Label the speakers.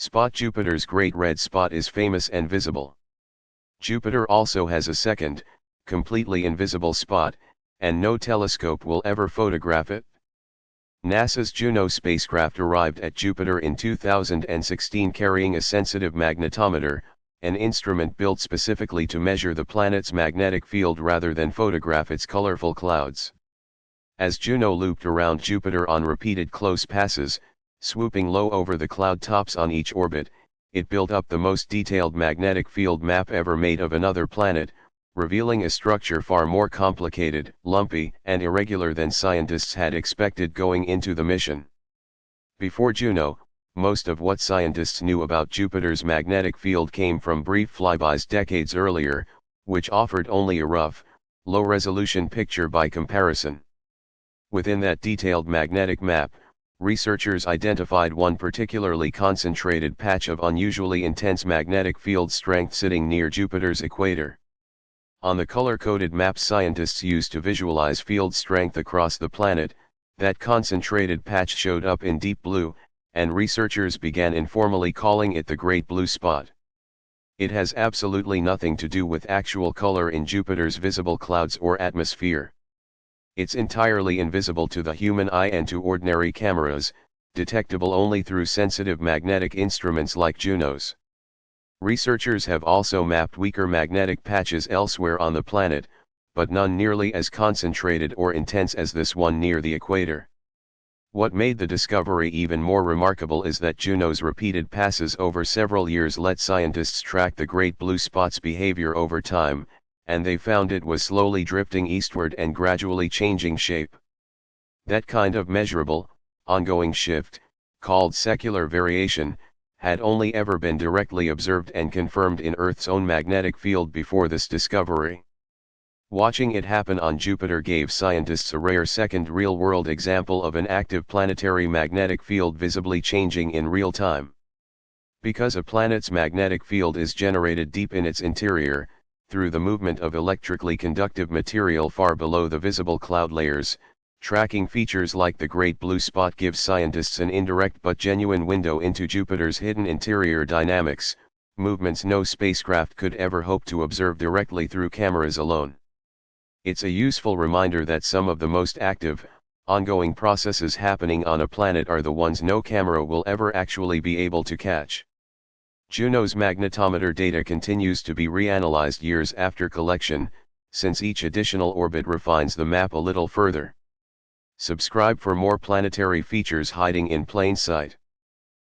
Speaker 1: Spot Jupiter's Great Red Spot is famous and visible. Jupiter also has a second, completely invisible spot, and no telescope will ever photograph it. NASA's Juno spacecraft arrived at Jupiter in 2016 carrying a sensitive magnetometer, an instrument built specifically to measure the planet's magnetic field rather than photograph its colorful clouds. As Juno looped around Jupiter on repeated close passes, swooping low over the cloud tops on each orbit, it built up the most detailed magnetic field map ever made of another planet, revealing a structure far more complicated, lumpy, and irregular than scientists had expected going into the mission. Before Juno, most of what scientists knew about Jupiter's magnetic field came from brief flybys decades earlier, which offered only a rough, low-resolution picture by comparison. Within that detailed magnetic map, researchers identified one particularly concentrated patch of unusually intense magnetic field strength sitting near Jupiter's equator. On the color-coded maps scientists used to visualize field strength across the planet, that concentrated patch showed up in deep blue, and researchers began informally calling it the Great Blue Spot. It has absolutely nothing to do with actual color in Jupiter's visible clouds or atmosphere. It's entirely invisible to the human eye and to ordinary cameras, detectable only through sensitive magnetic instruments like Juno's. Researchers have also mapped weaker magnetic patches elsewhere on the planet, but none nearly as concentrated or intense as this one near the equator. What made the discovery even more remarkable is that Juno's repeated passes over several years let scientists track the Great Blue Spot's behavior over time, and they found it was slowly drifting eastward and gradually changing shape. That kind of measurable, ongoing shift, called secular variation, had only ever been directly observed and confirmed in Earth's own magnetic field before this discovery. Watching it happen on Jupiter gave scientists a rare second real-world example of an active planetary magnetic field visibly changing in real time. Because a planet's magnetic field is generated deep in its interior, through the movement of electrically conductive material far below the visible cloud layers, tracking features like the Great Blue Spot gives scientists an indirect but genuine window into Jupiter's hidden interior dynamics, movements no spacecraft could ever hope to observe directly through cameras alone. It's a useful reminder that some of the most active, ongoing processes happening on a planet are the ones no camera will ever actually be able to catch. Juno's magnetometer data continues to be reanalyzed years after collection, since each additional orbit refines the map a little further. Subscribe for more planetary features hiding in plain sight.